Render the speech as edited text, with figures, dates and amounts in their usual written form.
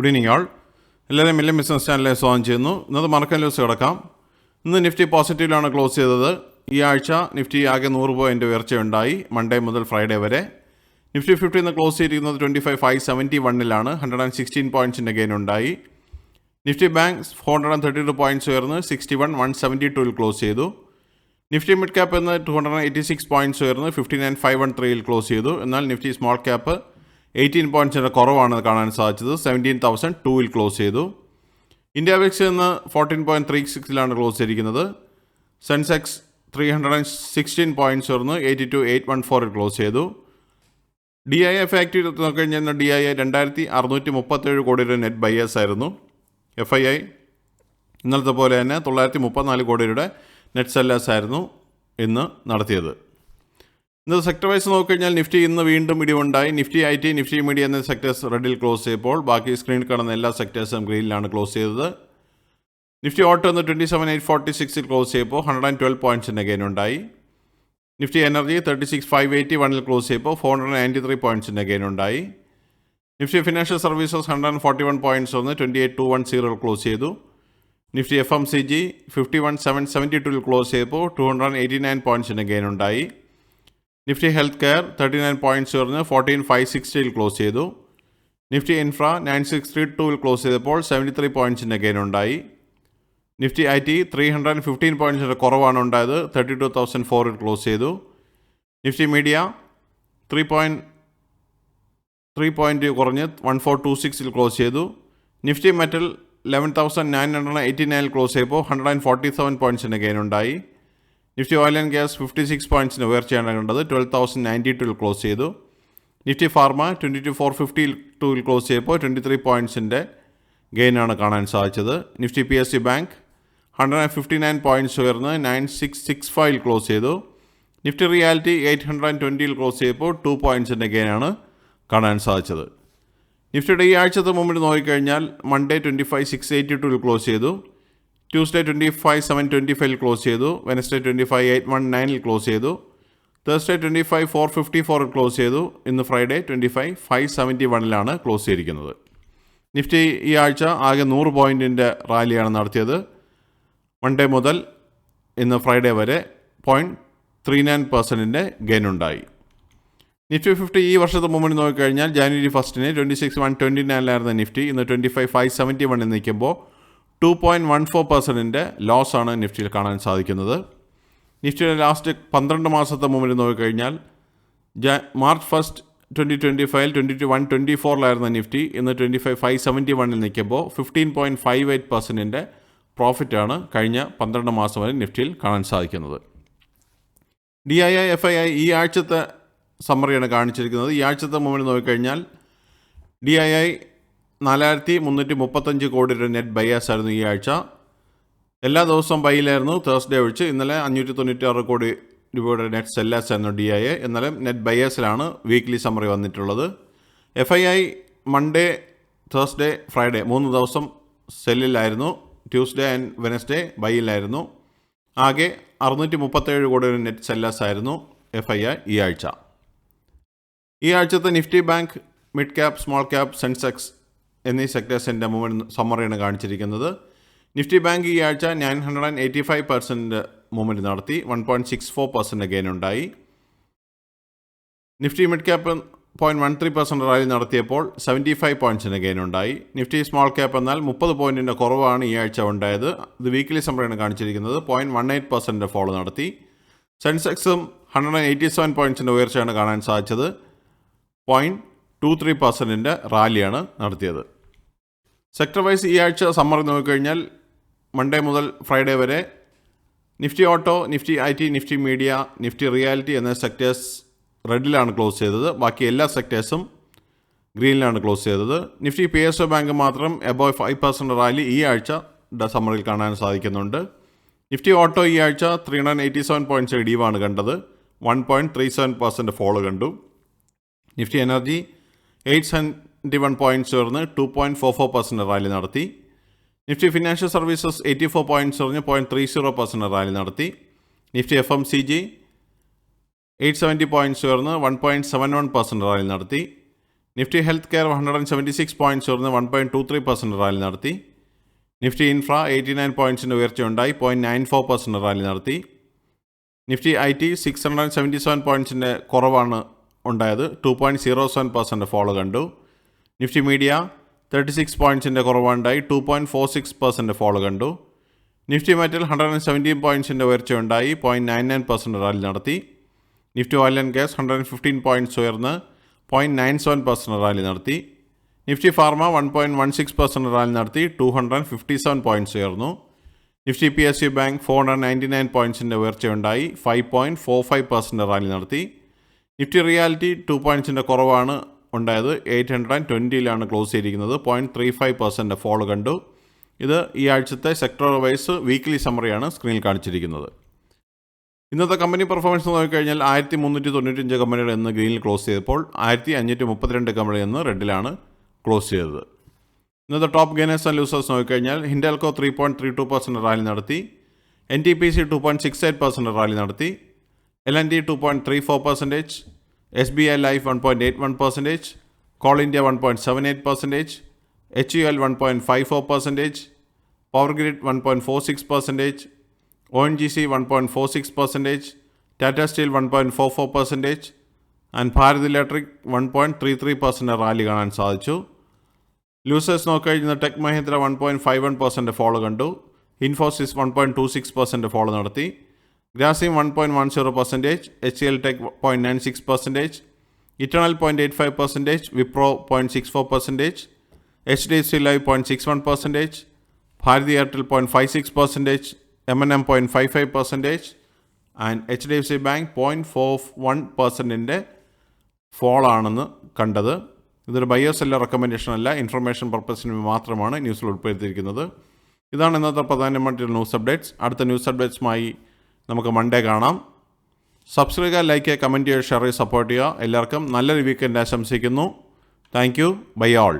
Good evening ആൾ. എല്ലാവരും മില്യം business ചാനലിലെ സ്വാഗതം ചെയ്യുന്നു. ഇന്നത് മാർക്കറ്റ് ന്യൂസ് കിടക്കാം. ഇന്ന് നിഫ്റ്റി പോസിറ്റീവിലാണ് ക്ലോസ് ചെയ്തത്. ഈ ആഴ്ച നിഫ്റ്റി ആകെ 100 പോയിന്റ് ഉയർച്ചയുണ്ടായി. മൺഡേ മുതൽ ഫ്രൈഡേ വരെ. നിഫ്റ്റി 50 ഇന്ന് ക്ലോസ് ചെയ്തിരിക്കുന്നത് 25,571 116 പോയിന്റ്സിൻ്റെ ഗെയിൻ ഉണ്ടായി. നിഫ്റ്റി ബാങ്ക് 432 പോയിന്റ്സ് ഉയർന്ന് 61,172 ക്ലോസ് ചെയ്തു. നിഫ്റ്റി മിഡ് ക്യാപ്പ് എന്ന് 286 പോയിന്റ്സ് ഉയർന്ന് 59,513 ക്ലോസ് ചെയ്തു. എന്നാൽ നിഫ്റ്റി സ്മോൾ ക്യാപ്പ് 18 പോയിന്റ്സിൻ്റെ കുറവാണ് കാണാൻ സാധിച്ചത്. 17,002 ക്ലോസ് ചെയ്തു. ഇന്ത്യ വിക്സ് ഇന്ന് 14.36 ക്ലോസ് ചെയ്തിരിക്കുന്നത്. സെൻസെക്സ് 316 പോയിന്റ്സ് ഉയർന്ന് 82,814 ക്ലോസ് ചെയ്തു. DIA ഫാക്ടറി നോക്കിക്കഴിഞ്ഞാൽ DIA 2,637 കോടി രൂപ നെറ്റ് ബയേഴ്സ് ആയിരുന്നു. FII ഇന്നലത്തെ പോലെ തന്നെ 934 കോടി രൂപയുടെ നെറ്റ് സെല്ലേഴ്സ് ആയിരുന്നു ഇന്ന് നടത്തിയത്. ഇന്ന് സെക്ടർ വൈസ് നോക്കിക്കഴിഞ്ഞാൽ നിഫ്റ്റി ഇന്ന് വീണ്ടും ഇടിവുണ്ടായി. നിഫ്റ്റി IT, നിഫ്റ്റി മീഡിയ എന്ന സെക്ടേഴ്സ് റെഡിൽ ക്ലോസ് ചെയ്തപ്പോൾ ബാക്കി സ്ക്രീനിൽ കാണുന്ന എല്ലാ സെക്ടേഴ്സും ഗ്രീനിലാണ് ക്ലോസ് ചെയ്തത്. നിഫ്റ്റി ഓട്ടോ ഇന്ന് 27,846 ക്ലോസ് ചെയ്തപ്പോൾ 112 പോയിന്റ്സിൻ്റെ ഗെയിൻ ഉണ്ടായി. നിഫ്റ്റി എനർജി 36,581 ക്ലോസ് ചെയ്തപ്പോൾ 493 പോയിന്റ്സിൻ്റെ ഗെയിൻ ഉണ്ടായി. നിഫ്റ്റി ഫിനാൻഷ്യൽ സർവീസസ് 141 പോയിന്റ്സ് വന്ന് 28,210 ക്ലോസ് ചെയ്തു. നിഫ്റ്റി FMCG 51,772 ക്ലോസ് ചെയ്തപ്പോൾ 289 പോയിന്റ്സിൻ്റെ ഗെയിൻ ഉണ്ടായി. നിഫ്റ്റി ഹെൽത്ത് കെയർ 39 പോയിന്റ്സ് ഉയർന്ന് 14,560 ക്ലോസ് ചെയ്തു. നിഫ്റ്റി ഇൻഫ്ര 9,632 ക്ലോസ് ചെയ്തപ്പോൾ 73 പോയിന്റ്സിൻ്റെ ഗെയിൻ ഉണ്ടായി. നിഫ്റ്റി IT 315 പോയിന്റ്സിൻ്റെ കുറവാണ് ഉണ്ടായത്. 32,004 ക്ലോസ് ചെയ്തു. നിഫ്റ്റി മീഡിയ 3 പോയിന്റ് കുറഞ്ഞ് 1426 ക്ലോസ് ചെയ്തു. നിഫ്റ്റി മെറ്റൽ 11,989 ക്ലോസ് ചെയ്തപ്പോൾ 147 പോയിന്റ്സിൻ്റെ ഗെയിൻ ഉണ്ടായി. നിഫ്റ്റി ഓയിൽ ആൻഡ് ഗ്യാസ് 56 പോയിന്റ്സിന് ഉയർച്ചയാണ് കണ്ടത്. 12,092 ക്ലോസ് ചെയ്തു. നിഫ്റ്റി ഫാർമ 22,452 ക്ലോസ് ചെയ്തപ്പോൾ 23 പോയിന്റ്സിൻ്റെ ഗെയിനാണ് കാണാൻ സാധിച്ചത്. നിഫ്റ്റി PSU ബാങ്ക് 159 പോയിന്റ്സ് ഉയർന്ന് 9,665 ക്ലോസ് ചെയ്തു. നിഫ്റ്റി റിയാലിറ്റി 820 ക്ലോസ് ചെയ്തപ്പോൾ 2 പോയിന്റ്സിൻ്റെ ഗെയിനാണ് കാണാൻ സാധിച്ചത്. നിഫ്റ്റിയുടെ ഈ ആഴ്ചത്തെ മുമ്പിൽ നോക്കിക്കഴിഞ്ഞാൽ മൺഡേ 25,682 ക്ലോസ് ചെയ്തു. ട്യൂസ്ഡേ 25,725 ക്ലോസ് ചെയ്തു. വെനസ്ഡേ 25,819 ക്ലോസ് ചെയ്തു. തേഴ്സ്ഡേ 25,454 ക്ലോസ് ചെയ്തു. ഇന്ന് ഫ്രൈഡേ 25,571 ക്ലോസ് ചെയ്തിരിക്കുന്നത്. നിഫ്റ്റി ഈ ആഴ്ച ആകെ 100 പോയിന്റിൻ്റെ റാലിയാണ് നടത്തിയത്. മൺഡേ മുതൽ ഇന്ന് ഫ്രൈഡേ വരെ 0.39% ഗെയിൻ ഉണ്ടായി. നിഫ്റ്റി 50 ഈ വർഷത്തെ മുമ്പിൽ നോക്കിക്കഴിഞ്ഞാൽ ജാനുവരി 1 26,129 നിഫ്റ്റി ഇന്ന് 25,571 നിൽക്കുമ്പോൾ 2.14% ലോസാണ് നിഫ്റ്റിയിൽ കാണാൻ സാധിക്കുന്നത്. നിഫ്റ്റിയുടെ ലാസ്റ്റ് 12 മാസത്തെ മുമ്പിൽ നോക്കിക്കഴിഞ്ഞാൽ മാർച്ച് 1, 2025 21,124 നിഫ്റ്റി ഇന്ന് 25,571 നിൽക്കുമ്പോൾ 15.58% പ്രോഫിറ്റാണ് കഴിഞ്ഞ 12 മാസം വരെ നിഫ്റ്റിയിൽ കാണാൻ സാധിക്കുന്നത്. DIA FII ഈ ആഴ്ചത്തെ സമ്മറിയാണ് കാണിച്ചിരിക്കുന്നത്. ഈ ആഴ്ചത്തെ മുമ്പിൽ നോക്കിക്കഴിഞ്ഞാൽ DIA 4,335 കോടി രൂപ നെറ്റ് ബയേഴ്സ് ആയിരുന്നു ഈ ആഴ്ച. എല്ലാ ദിവസവും ബൈയിലായിരുന്നു, തേഴ്സ്ഡേ ഒഴിച്ച്. ഇന്നലെ 596 കോടി രൂപയുടെ നെറ്റ് സെല്ലേഴ്സ് ആയിരുന്നു DIA. എന്നാലും നെറ്റ് ബയേഴ്സിലാണ് വീക്ക്ലി സമ്മറി വന്നിട്ടുള്ളത്. FII മൺഡേ, തേഴ്സ്ഡേ, ഫ്രൈഡേ 3 ദിവസം സെല്ലിലായിരുന്നു. ട്യൂസ്ഡേ ആൻഡ് വെനസ്ഡേ ബൈയിലായിരുന്നു. ആകെ 637 കോടി രൂപ നെറ്റ് സെല്ലേഴ്സ് ആയിരുന്നു FII ഈ ആഴ്ച. ഈ ആഴ്ചത്തെ Nifty bank, mid cap, small cap, Sensex എന്നീ സെക്ടേഴ്സിൻ്റെ മൂവ്മെൻറ്റ് സമ്മറിയാണ് കാണിച്ചിരിക്കുന്നത്. നിഫ്റ്റി ബാങ്ക് ഈ ആഴ്ച 985% മൂവ്മെൻറ്റ് നടത്തി. 1.64% ഗെയിൻ ഉണ്ടായി. നിഫ്റ്റി മിഡ് ക്യാപ്പ് 0.13% റാലി നടത്തിയപ്പോൾ 75 പോയിന്റ്സിൻ്റെ ഗെയിൻ ഉണ്ടായി. നിഫ്റ്റി സ്മോൾ ക്യാപ്പ് എന്നാൽ 30 പോയിൻറ്റിൻ്റെ കുറവാണ് ഈ ആഴ്ച ഉണ്ടായത്. ഇത് വീക്ക്ലി സമ്മറിയാണ് കാണിച്ചിരിക്കുന്നത്. 0.18% ഫോളോ നടത്തി. സെൻസെക്സും 187 പോയിൻറ്റ്സിൻ്റെ ഉയർച്ചയാണ് കാണാൻ സാധിച്ചത്. 0.23% റാലിയാണ് നടത്തിയത്. സെക്ടർ വൈസ് ഈ ആഴ്ച സമ്മറി നോക്കിക്കഴിഞ്ഞാൽ മൺഡേ മുതൽ ഫ്രൈഡേ വരെ Nifty auto, Nifty IT, Nifty media, Nifty reality എന്ന സെക്ടേഴ്സ് റെഡിലാണ് ക്ലോസ് ചെയ്തത്. ബാക്കി എല്ലാ സെക്ടേഴ്സും ഗ്രീനിലാണ് ക്ലോസ് ചെയ്തത്. നിഫ്റ്റി PSU ബാങ്ക് മാത്രം എബോവ് 5% റാലി ഈ ആഴ്ച സമ്മറിൽ കാണാൻ സാധിക്കുന്നുണ്ട്. നിഫ്റ്റി ഓട്ടോ ഈ ആഴ്ച 387 പോയിൻറ്റ്സ് ഇടിവാണ് കണ്ടത്. 1.37% ഫോളോ കണ്ടു. നിഫ്റ്റി എനർജി 871 പോയിന്റ്സ് ഉയർന്ന് 2.44% റാലി നടത്തി. നിഫ്റ്റി ഫിനാൻഷ്യൽ സർവീസസ് 84 പോയിന്റ്സ് ഉയർന്ന് 0.30% റാലി നടത്തി. നിഫ്റ്റി FMCG 870 പോയിന്റ്സ് ഉയർന്ന് 1.71% റാലി നടത്തി. നിഫ്റ്റി ഹെൽത്ത് കെയർ 176 പോയിൻറ്റ്സ് ഉയർന്ന് 1.23% റാലി നടത്തി. നിഫ്റ്റി ഇൻഫ്ര 89 പോയിൻറ്റ്സിൻ്റെ ഉയർച്ചയുണ്ടായി 0.94% റാലി നടത്തി. നിഫ്റ്റി IT 677 പോയിൻറ്റ്സിൻ്റെ കുറവാണ് ഉണ്ടായത് 2.07% ഫോളോ കണ്ടു. നിഫ്റ്റി മീഡിയ 36 പോയിൻറ്റ്സിൻ്റെ കുറവുണ്ടായി 2.46% ഫോളോ കണ്ടു. നിഫ്റ്റി മെറ്റൽ 117 പോയിൻറ്റ്സിൻ്റെ ഉയർച്ചയുണ്ടായി 0.99% റാലി നടത്തി. Nifty oil and gas 115 points ഉയർന്ന് 0.97% റാലി നടത്തി. നിഫ്റ്റി ഫാർമ 1.16% റാലി നടത്തി 257 പോയിൻറ്റ്സ് ഉയർന്നു. നിഫ്റ്റി PSU ബാങ്ക് 499 പോയിൻറ്റ്സിൻ്റെ ഉയർച്ചയുണ്ടായി 5.45% റാലി നടത്തി. നിഫ്റ്റി റിയാലിറ്റി 2 പോയിൻറ്റ്സിൻ്റെ കുറവാണ് ഉണ്ടായത് 820ലാണ് ക്ലോസ് ചെയ്തിരിക്കുന്നത് 0.35% ഫോളോ കണ്ടു. ഇത് ഈ ആഴ്ചത്തെ സെക്ടർ വൈസ് വീക്ക്ലി സമ്മറിയാണ് സ്ക്രീനിൽ കാണിച്ചിരിക്കുന്നത്. ഇന്നത്തെ കമ്പനി പെർഫോമൻസ് നോക്കിക്കഴിഞ്ഞാൽ 1395 കമ്പനികൾ എന്ന് ഗ്രീനിൽ ക്ലോസ് ചെയ്തപ്പോൾ 1532 കമ്പനി എന്ന് റെഡിലാണ് ക്ലോസ് ചെയ്തത്. ഇന്നത്തെ ടോപ്പ് ഗെയിനേഴ്സ് ആൻഡ് ലൂസേഴ്സ് നോക്കിക്കഴിഞ്ഞാൽ ഹിൻഡാൽകോ 3.32% റാലി നടത്തി. NTPC 2.68% റാലി നടത്തി. L&T 2.34%, SBI Life 1.81%, call India 1.78%, HUL 1.54%, power grid 1.46%, ONGC 1.46%, Tata steel 1.44% and Bharat electric 1.33% rally കാണാൻ സാധിച്ചു. ലൂസേഴ്സ് നോക്കിക്കഴിഞ്ഞാൽ ടെക് മഹീന്ദ്ര 1.51% ഫോളോ കണ്ടു. ഇൻഫോസിസ് 1.26% ഫോളോ നടത്തി. Grasim 1.10%, HCL tech 0.96%, Eternal 0.85%, Wipro 0.64%, HDFC life 0.61%, Bharti Airtel 0.56%, M&M 0.55% and HDFC bank 0.41%ൻ്റെ ഫോളാണെന്ന് കണ്ടത്. ഇതൊരു ബയോ സെല്ലർ റെക്കമെൻഡേഷൻ അല്ല, ഇൻഫർമേഷൻ പർപ്പസിന് മാത്രമാണ് ന്യൂസിൽ ഉൾപ്പെടുത്തിയിരിക്കുന്നത്. ഇതാണ് ഇന്നത്തെ പ്രധാനമായിട്ടുള്ള ന്യൂസ് അപ്ഡേറ്റ്സ്. അടുത്ത ന്യൂസ് അപ്ഡേറ്റ്സുമായി നമുക്ക് മൺഡേ കാണാം. സബ്സ്ക്രൈബ് ചെയ്യുക, ലൈക്ക് ചെയ്യുക, കമൻറ്റ് ചെയ്യുക, ഷെയർ ചെയ്യുക, സപ്പോർട്ട് ചെയ്യുക. എല്ലാവർക്കും നല്ലൊരു വീക്കെൻഡ് ആശംസിക്കുന്നു. Thank you. Bye all.